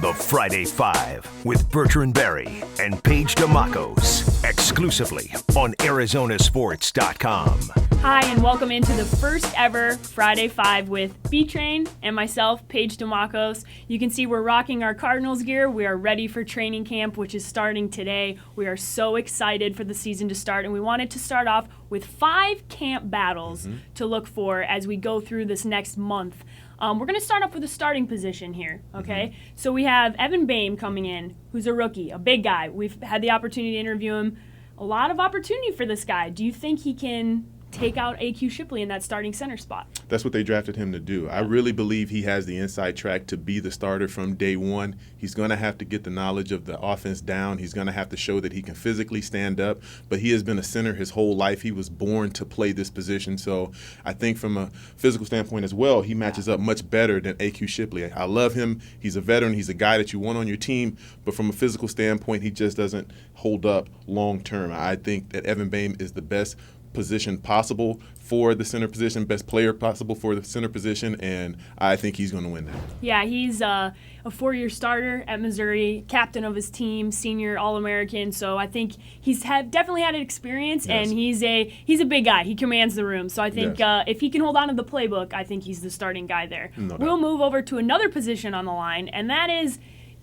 The Friday Five with Bertrand Berry and Paige DeMacos, exclusively on ArizonaSports.com. Hi, and welcome into the first ever Friday Five with B-Train and myself, Paige DeMacos. You can see we're rocking our Cardinals gear. We are ready for training camp, which is starting today. We are so excited for the season to start, and we wanted to start off with 5 camp battles to look for as we go through this next month. We're going to start off with a starting position here, okay? So we have Evan Boehm coming in, who's a rookie, a big guy. We've had the opportunity to interview him. A lot of opportunity for this guy. Do you think he can take out A.Q. Shipley in that starting center spot? That's what they drafted him to do. I really believe he has the inside track to be the starter from day one. He's going to have to get the knowledge of the offense down. He's going to have to show that he can physically stand up. But he has been a center his whole life. He was born to play this position. So I think from a physical standpoint as well, he matches up much better than A.Q. Shipley. I love him. He's a veteran. He's a guy that you want on your team. But from a physical standpoint, he just doesn't hold up long term. I think that Evan Boehm is the best position possible for the center position, best player possible for the center position, and I think he's going to win that. Yeah, he's a 4-year starter at Missouri, captain of his team, senior All-American, so I think he's definitely had an experience, Yes. and he's a big guy. He commands the room, so I think Yes. if he can hold on to the playbook, I think he's the starting guy there. No doubt. We'll move over to another position on the line, and that is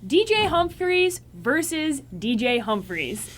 DJ Humphries versus DJ Humphries.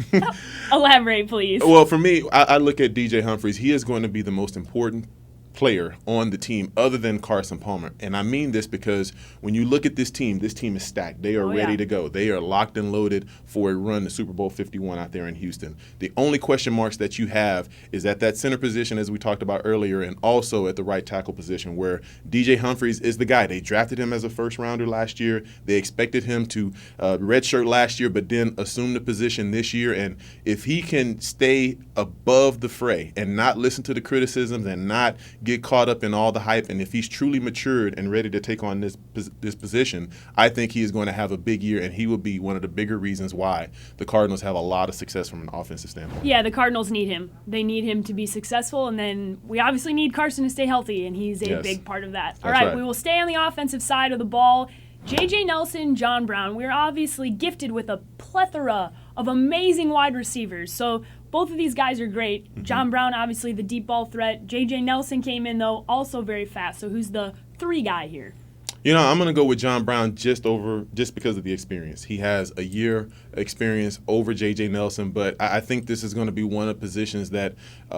Elaborate, please. Well, for me, I look at DJ Humphries. He is going to be the most important player on the team other than Carson Palmer. And I mean this because when you look at this team is stacked. They are ready to go. They are locked and loaded for a run to Super Bowl 51 out there in Houston. The only question marks that you have is at that center position, as we talked about earlier, and also at the right tackle position where DJ Humphries is the guy. They drafted him as a first rounder last year. They expected him to redshirt last year, but then assume the position this year. And if he can stay above the fray and not listen to the criticisms and not get caught up in all the hype, and if he's truly matured and ready to take on this position, I think he is going to have a big year, and he will be one of the bigger reasons why the Cardinals have a lot of success from an offensive standpoint. Yeah, the Cardinals need him. They need him to be successful, and then we obviously need Carson to stay healthy, and he's a big part of that. All right, we will stay on the offensive side of the ball. J.J. Nelson, John Brown, we're obviously gifted with a plethora of amazing wide receivers. So both of these guys are great. John Brown, obviously the deep ball threat. J.J. Nelson came in, though, also very fast. So who's the 3 guy here? You know, I'm going to go with John Brown just because of the experience. He has a year experience over J.J. Nelson, but I think this is going to be one of the positions that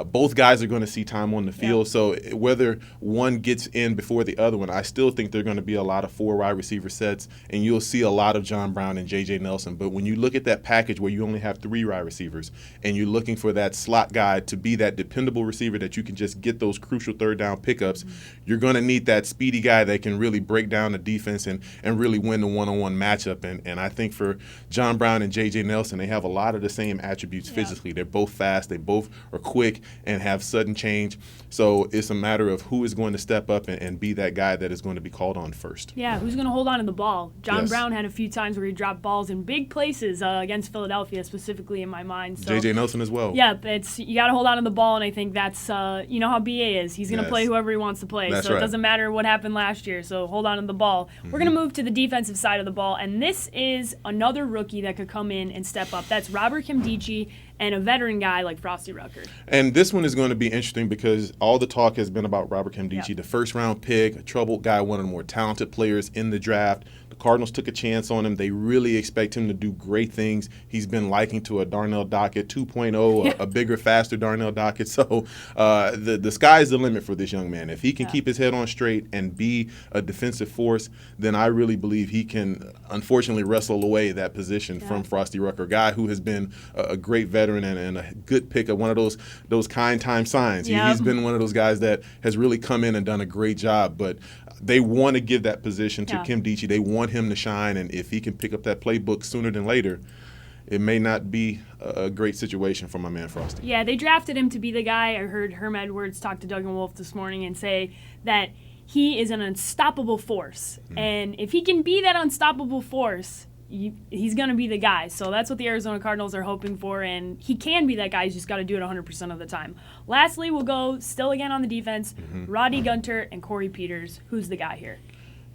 both guys are going to see time on the field. So whether one gets in before the other one, I still think there are going to be a lot of 4 wide receiver sets, and you'll see a lot of John Brown and J.J. Nelson. But when you look at that package where you only have 3 wide receivers and you're looking for that slot guy to be that dependable receiver that you can just get those crucial third down pickups, you're going to need that speedy guy that can really break down the defense and really win the one-on-one matchup. And I think for John Brown and J.J. Nelson, they have a lot of the same attributes physically. They're both fast. They both are quick and have sudden change. So it's a matter of who is going to step up and be that guy that is going to be called on first. Yeah, who's going to hold on to the ball? John Brown had a few times where he dropped balls in big places against Philadelphia, specifically in my mind. So, J.J. Nelson as well. Yeah, you got to hold on to the ball, and I think that's you know how BA is. He's going to play whoever he wants to play. That's so right. It doesn't matter what happened last year. So hold on to the ball. We're going to move to the defensive side of the ball, and this is another rookie that could come in and step up. That's Robert Kimdichie and a veteran guy like Frosty Rucker. And this one is going to be interesting because all the talk has been about Robert Kimdichie, the first-round pick, a troubled guy, one of the more talented players in the draft. The Cardinals took a chance on him. They really expect him to do great things. He's been likened to a Darnell Dockett 2.0, a bigger, faster Darnell Dockett. So the sky's the limit for this young man. If he can keep his head on straight and be a defensive force, then I really believe he can, unfortunately, wrestle away that position from Frosty Rucker, a guy who has been a great veteran and a good pick of one of those kind time signs. He's been one of those guys that has really come in and done a great job, but they want to give that position to Kimdichie. They want him to shine, and if he can pick up that playbook sooner than later, it may not be a great situation for my man Frosty. Yeah, they drafted him to be the guy. I heard Herm Edwards talk to Doug and Wolf this morning and say that he is an unstoppable force. And if he can be that unstoppable force, he's going to be the guy. So that's what the Arizona Cardinals are hoping for, and he can be that guy. He's just got to do it 100% of the time. Lastly, we'll go still again on the defense, Roddy, Gunter, and Corey Peters. Who's the guy here?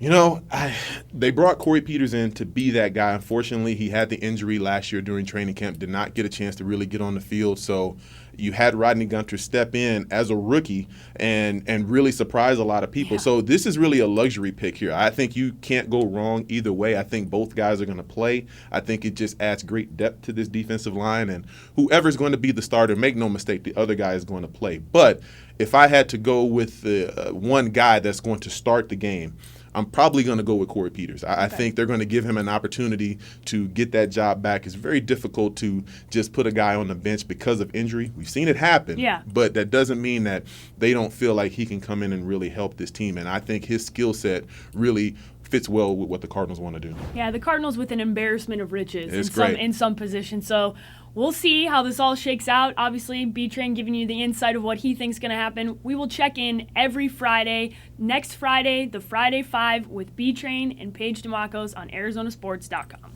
They brought Corey Peters in to be that guy. Unfortunately, he had the injury last year during training camp, did not get a chance to really get on the field. So you had Rodney Gunter step in as a rookie and really surprise a lot of people. Yeah. So this is really a luxury pick here. I think you can't go wrong either way. I think both guys are going to play. I think it just adds great depth to this defensive line. And whoever's going to be the starter, make no mistake, the other guy is going to play. But if I had to go with the one guy that's going to start the game, I'm probably going to go with Corey Peters. I think they're going to give him an opportunity to get that job back. It's very difficult to just put a guy on the bench because of injury. We've seen it happen, but that doesn't mean that they don't feel like he can come in and really help this team. And I think his skill set really fits well with what the Cardinals want to do. Yeah, the Cardinals with an embarrassment of riches It's in some positions. So we'll see how this all shakes out. Obviously, B-Train giving you the insight of what he thinks going to happen. We will check in every Friday. Next Friday, the Friday 5 with B-Train and Paige DeMacos on ArizonaSports.com.